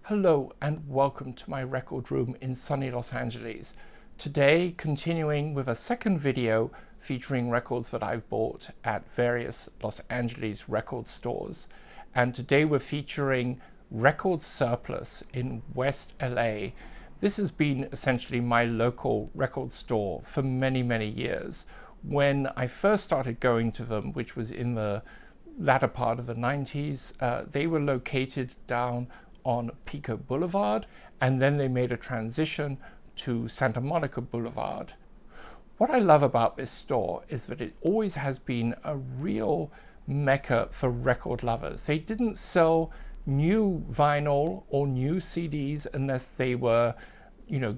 Hello and welcome to my record room in sunny Los Angeles. Today, continuing with a second video featuring records that I've bought at various Los Angeles record stores. And today we're featuring Record Surplus in West LA. This has been essentially my local record store for many, many years. When I first started going to them, which was in the latter part of the 90s, they were located down on Pico Boulevard, and then they made a transition to Santa Monica Boulevard. What I love about this store is that it always has been a real mecca for record lovers. They didn't sell new vinyl or new CDs unless they were,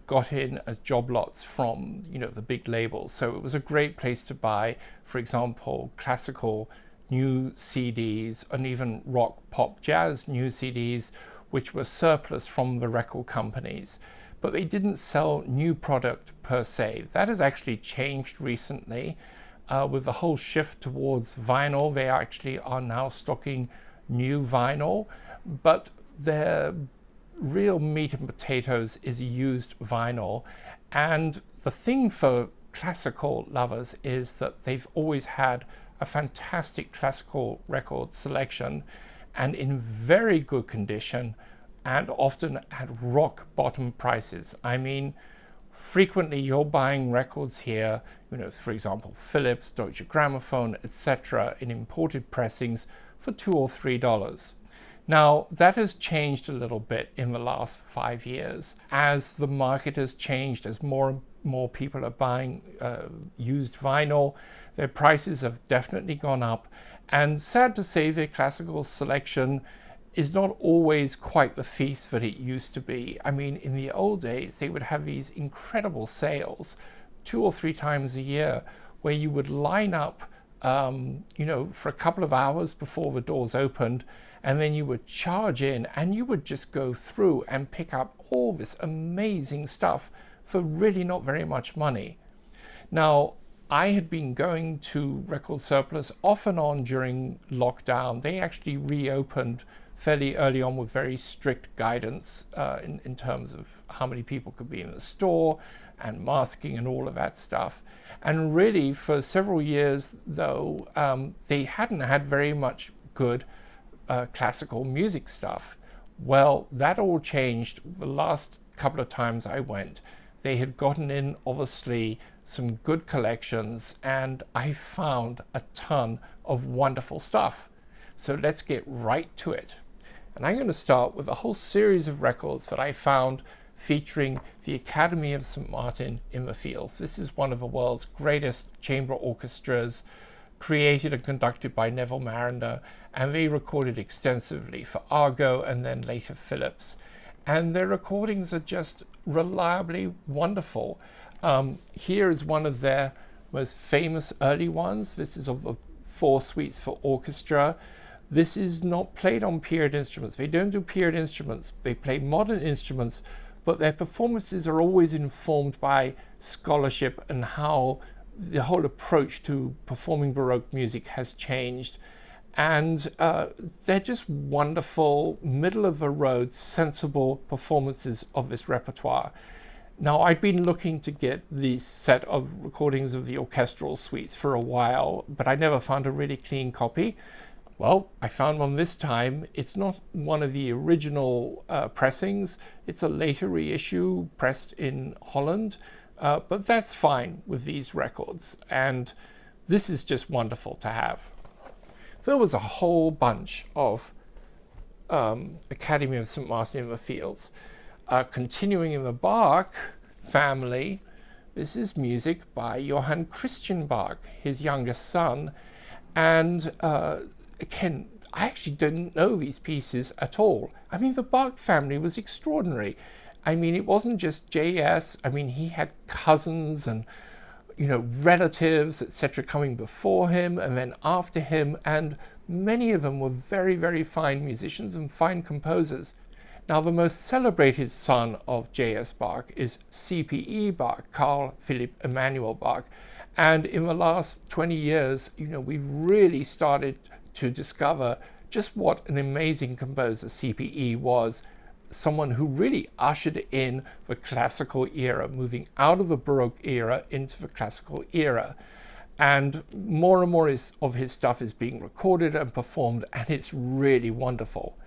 got in as job lots from, the big labels. So it was a great place to buy, for example, classical new CDs and even rock, pop, jazz new CDs, which were surplus from the record companies. But they didn't sell new product per se. That has actually changed recently with the whole shift towards vinyl. They actually are now stocking new vinyl, but their real meat and potatoes is used vinyl. And the thing for classical lovers is that they've always had a fantastic classical record selection and in very good condition, and often at rock bottom prices. I mean, frequently you're buying records here, for example, Philips, Deutsche Grammophon, etc., in imported pressings for $2 or $3. Now, that has changed a little bit in the last 5 years as the market has changed, as more and more people are buying used vinyl. Their prices have definitely gone up, and sad to say, their classical selection is not always quite the feast that it used to be. I mean, in the old days, they would have these incredible sales 2 or 3 times a year where you would line up, for a couple of hours before the doors opened, and then you would charge in and you would just go through and pick up all this amazing stuff for really not very much money. Now, I had been going to Record Surplus off and on during lockdown. They actually reopened fairly early on with very strict guidance in terms of how many people could be in the store and masking and all of that stuff. And really, for several years, though, they hadn't had very much good classical music stuff. Well, that all changed the last couple of times I went. They had gotten in, obviously, some good collections, and I found a ton of wonderful stuff. So let's get right to it. And I'm going to start with a whole series of records that I found featuring the Academy of St. Martin in the Fields. This is one of the world's greatest chamber orchestras, created and conducted by Neville Marriner, and they recorded extensively for Argo and then later Philips. And their recordings are just reliably wonderful. Here is one of their most famous early ones. This is of the 4 suites for orchestra. This is not played on period instruments. They don't do period instruments. They play modern instruments, but their performances are always informed by scholarship and how the whole approach to performing Baroque music has changed. And they're just wonderful, middle-of-the-road, sensible performances of this repertoire. Now, I'd been looking to get this set of recordings of the orchestral suites for a while, but I never found a really clean copy. Well, I found one this time. It's not one of the original pressings. It's a later reissue pressed in Holland, but that's fine with these records. And this is just wonderful to have. There was a whole bunch of Academy of St. Martin in the Fields. Continuing in the Bach family, this is music by Johann Christian Bach, his youngest son. And again, I actually didn't know these pieces at all. I mean, the Bach family was extraordinary. I mean, it wasn't just JS. I mean, he had cousins and relatives, etc., coming before him and then after him, and many of them were very, very fine musicians and fine composers. Now, the most celebrated son of J.S. Bach is CPE Bach, Carl Philipp Emanuel Bach, and in the last 20 years, we've really started to discover just what an amazing composer CPE was. someone who really ushered in the classical era, moving out of the Baroque era into the classical era. And more of his stuff is being recorded and performed, and it's really wonderful.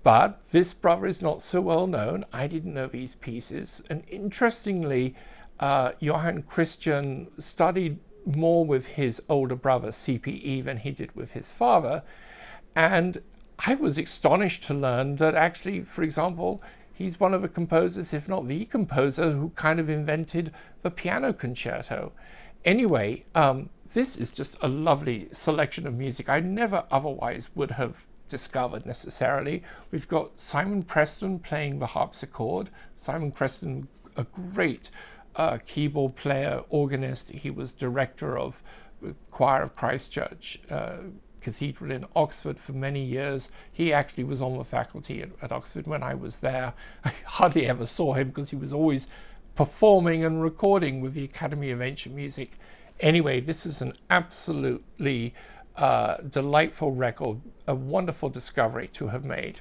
But this brother is not so well known. I didn't know these pieces. And interestingly, Johann Christian studied more with his older brother CPE than he did with his father. And I was astonished to learn that actually, for example, he's one of the composers, if not the composer, who kind of invented the piano concerto. Anyway, this is just a lovely selection of music I never otherwise would have discovered necessarily. We've got Simon Preston playing the harpsichord. Simon Preston, a great keyboard player, organist. He was director of the choir of Christ Church Cathedral in Oxford for many years. He actually was on the faculty at Oxford when I was there. I hardly ever saw him because he was always performing and recording with the Academy of Ancient Music. Anyway, this is an absolutely delightful record, a wonderful discovery to have made.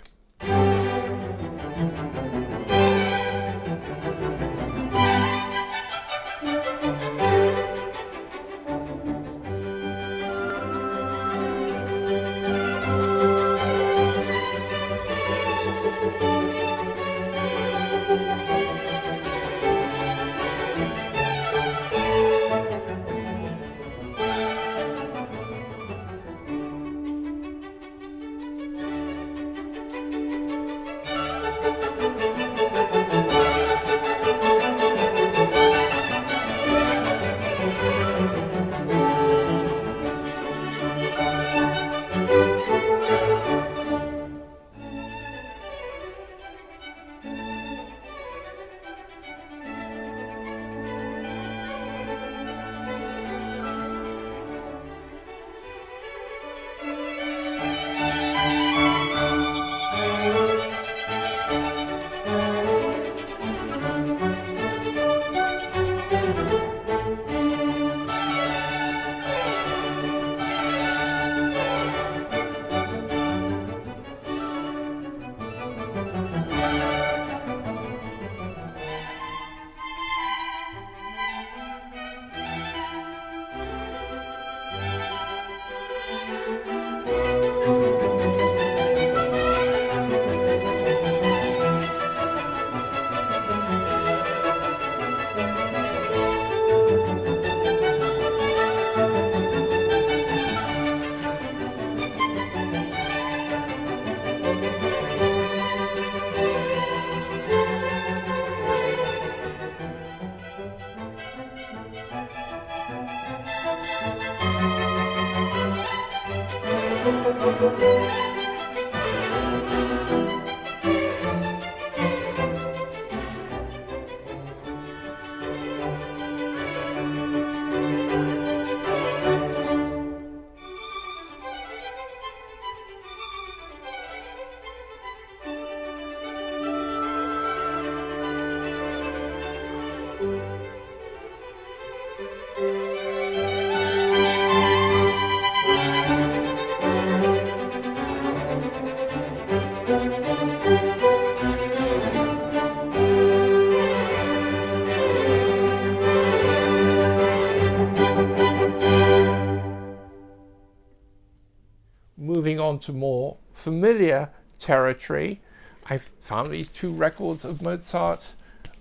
Moving on to more familiar territory, I found these two records of Mozart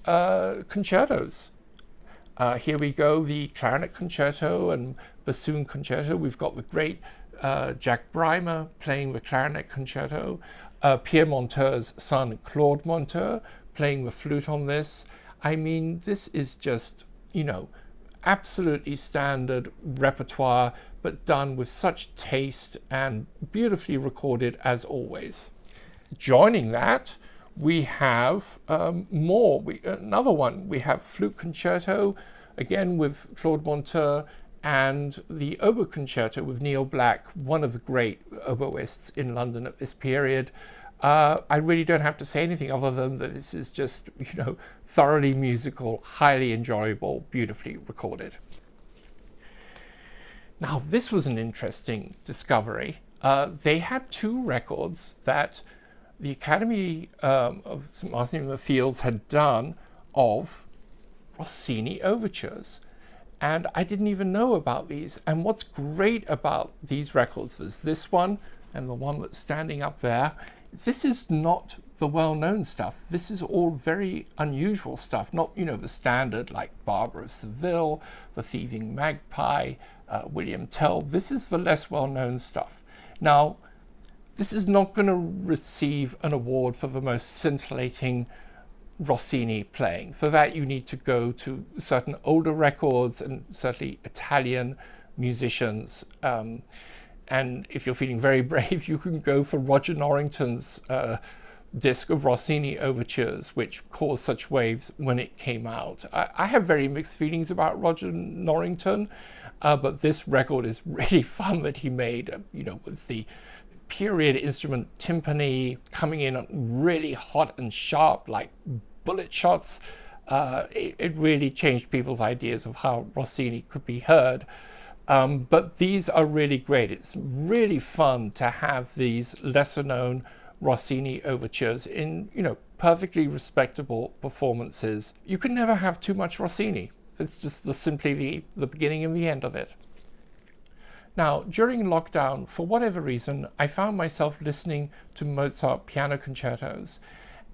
concertos. Here we go, the clarinet concerto and bassoon concerto. We've got the great Jack Brymer playing the clarinet concerto, Pierre Monteur's son Claude Monteur playing the flute on this. I mean, this is just, you know, absolutely standard repertoire, but done with such taste and beautifully recorded as always. Joining that, we have another one. We have flute concerto, again with Claude Monteur, and the oboe concerto with Neil Black, one of the great oboists in London at this period. I really don't have to say anything other than that this is just, you know, thoroughly musical, highly enjoyable, beautifully recorded. Now, this was an interesting discovery. They had two records that the Academy of St. Martin in the Fields had done of Rossini overtures. And I didn't even know about these. And what's great about these records was this one and the one that's standing up there. This is not the well-known stuff. This is all very unusual stuff, not, you know, the standard like Barbara of Seville, the Thieving Magpie, William Tell. This is the less well-known stuff. Now, this is not going to receive an award for the most scintillating Rossini playing. For that, you need to go to certain older records and certainly Italian musicians. And if you're feeling very brave, you can go for Roger Norrington's disc of Rossini overtures, which caused such waves when it came out. I have very mixed feelings about Roger Norrington, but this record is really fun that he made, you know, with the period instrument timpani coming in really hot and sharp like bullet shots. It really changed people's ideas of how Rossini could be heard. But these are really great. It's really fun to have these lesser known Rossini overtures in, you know, perfectly respectable performances. You can never have too much Rossini. It's just simply the beginning and the end of it. Now, during lockdown, for whatever reason, I found myself listening to Mozart piano concertos.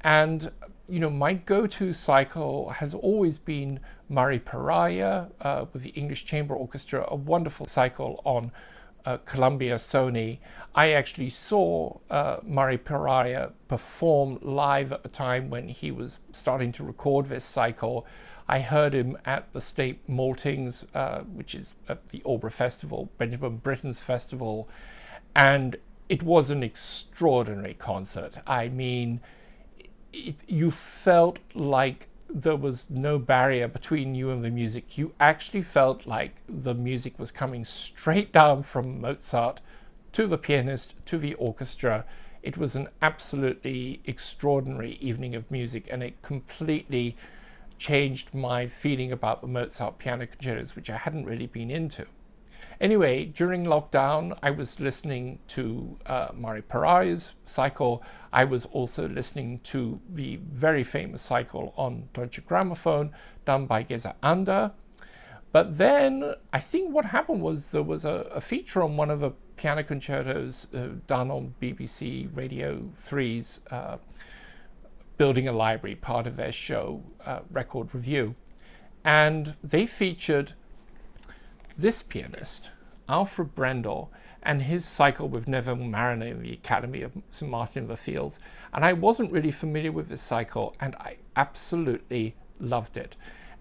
And, you know, my go-to cycle has always been Mari Pariah with the English Chamber Orchestra, a wonderful cycle on Columbia Sony. I actually saw Mari Pariah perform live at the time when he was starting to record this cycle. I heard him at the State Maltings, which is at the Albury Festival, Benjamin Britten's festival, and it was an extraordinary concert. I mean, you felt like there was no barrier between you and the music. You actually felt like the music was coming straight down from Mozart to the pianist, to the orchestra. It was an absolutely extraordinary evening of music, and it completely changed my feeling about the Mozart piano concertos, which I hadn't really been into. Anyway, during lockdown, I was listening to Mari Pariah's cycle. I was also listening to the very famous cycle on Deutsche Grammophon done by Geza Ander. But then I think what happened was there was a feature on one of the piano concertos done on BBC Radio 3's Building a Library, part of their show, Record Review. And they featured this pianist, Alfred Brendel, and his cycle with Neville Marriner in the Academy of St. Martin in the Fields. And I wasn't really familiar with this cycle, and I absolutely loved it.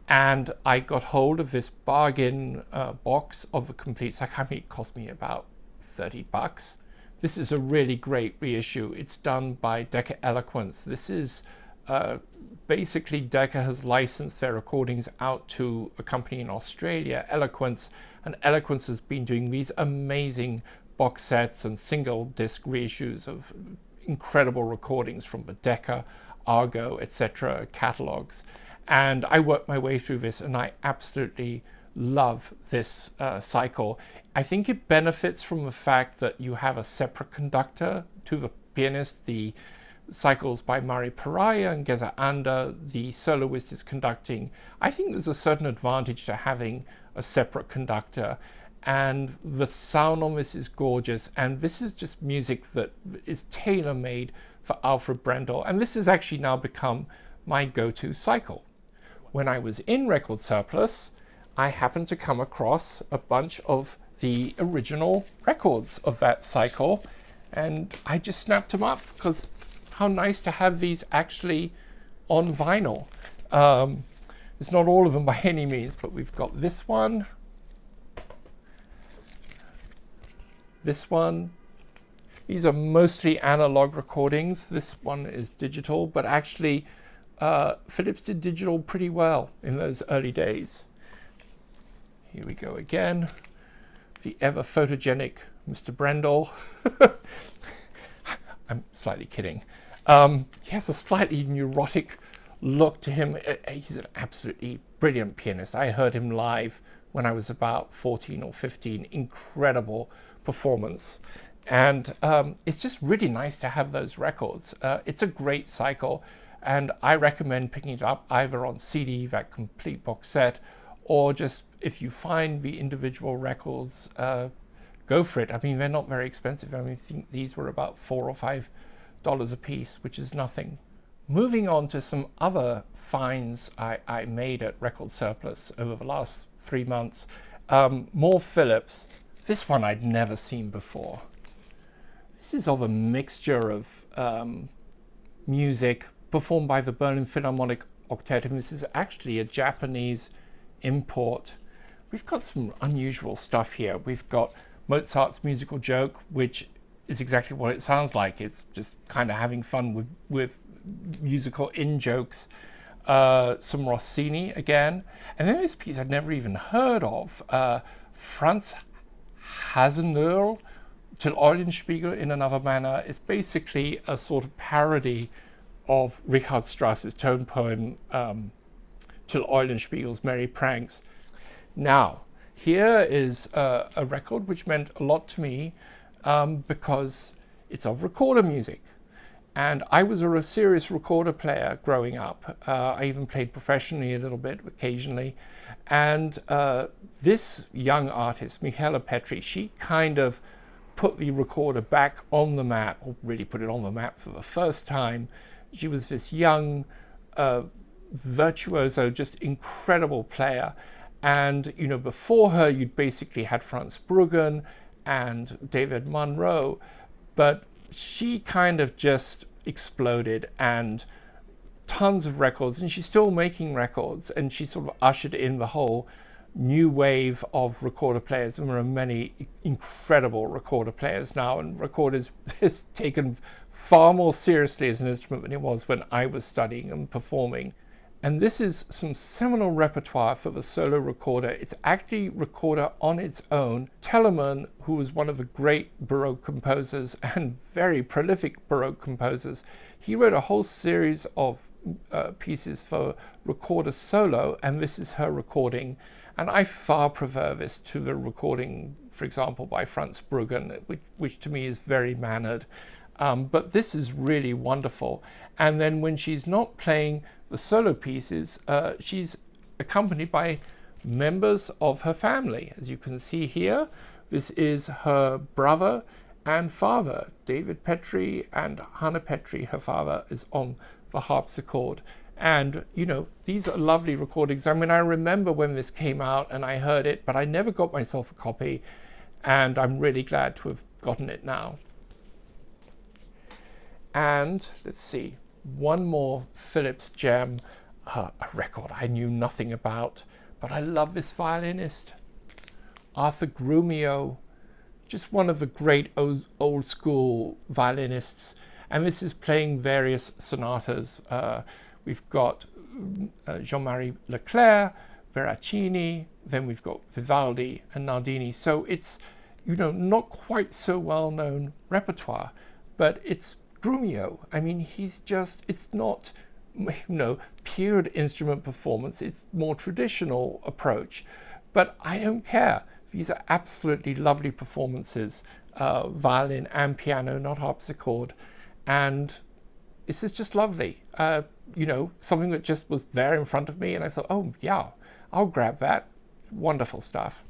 And I got hold of this bargain box of the complete cycle. I mean, it cost me about $30. This is a really great reissue. It's done by Decca Eloquence. This is basically Decca has licensed their recordings out to a company in Australia, Eloquence, and Eloquence has been doing these amazing box sets and single disc reissues of incredible recordings from the Decca, Argo, etc. catalogs. And I worked my way through this, and I absolutely love this cycle. I think it benefits from the fact that you have a separate conductor to the pianist. The cycles by Mari Pariah and Geza Ander, the soloist is conducting. I think there's a certain advantage to having a separate conductor, and the sound on this is gorgeous, and this is just music that is tailor-made for Alfred Brendel, and this has actually now become my go-to cycle. When I was in Record Surplus, I happened to come across a bunch of the original records of that cycle, and I just snapped them up because how nice to have these actually on vinyl. It's not all of them by any means, but we've got this one, this one. These are mostly analog recordings. This one is digital, but actually Philips did digital pretty well in those early days. Here we go again. The ever photogenic Mr. Brendel. I'm slightly kidding. He has a slightly neurotic look to him. He's an absolutely brilliant pianist. I heard him live when I was about 14 or 15. Incredible performance. And it's just really nice to have those records. It's a great cycle, and I recommend picking it up either on CD, that complete box set, or just if you find the individual records, go for it. I mean, they're not very expensive. I mean, I think these were about $4 or $5 a piece, which is nothing. Moving on to some other finds I made at Record Surplus over the last 3 months. More Philips. This one I'd never seen before. This is of a mixture of music performed by the Berlin Philharmonic Octet, and this is actually a Japanese import. We've got some unusual stuff here. We've got Mozart's Musical Joke, which is exactly what it sounds like. It's just kind of having fun with musical in-jokes. Some Rossini again. And then this piece I'd never even heard of, Franz Hasenöhrl, Till Eulenspiegel in Another Manner. Is basically a sort of parody of Richard Strauss's tone poem, Till Eulenspiegel's Merry Pranks. Now, here is a record which meant a lot to me because it's of recorder music. And I was a serious recorder player growing up. I even played professionally a little bit, occasionally. And this young artist, Michala Petri, she kind of put the recorder back on the map, or really put it on the map for the first time. She was this young, virtuoso, just incredible player. And, you know, before her, you'd basically had Franz Bruggen and David Monroe, but she kind of just exploded, and tons of records, and she's still making records, and she sort of ushered in the whole new wave of recorder players. And there are many incredible recorder players now, and recorders is taken far more seriously as an instrument than it was when I was studying and performing. And this is some seminal repertoire for the solo recorder. It's actually recorder on its own. Telemann, who was one of the great Baroque composers and very prolific Baroque composers, he wrote a whole series of pieces for recorder solo, and this is her recording. And I far prefer this to the recording, for example, by Franz Bruggen, which to me is very mannered. But this is really wonderful. And then when she's not playing the solo pieces, she's accompanied by members of her family. As you can see here, this is her brother and father, David Petri, and Hanne Petri, her father, is on the harpsichord. And, you know, these are lovely recordings. I mean, I remember when this came out and I heard it, but I never got myself a copy, and I'm really glad to have gotten it now. And let's see, one more Philips gem, a record I knew nothing about, but I love this violinist, Arthur Grumiaux, just one of the great old school violinists. And this is playing various sonatas. We've got Jean-Marie Leclerc, Veracini, then we've got Vivaldi and Nardini. So it's, you know, not quite so well-known repertoire, but it's Grumiaux. I mean, he's just, it's not, you know, pure instrument performance. It's more traditional approach, but I don't care. These are absolutely lovely performances, violin and piano, not harpsichord. And this is just lovely. You know, something that just was there in front of me, and I thought, oh yeah, I'll grab that. Wonderful stuff.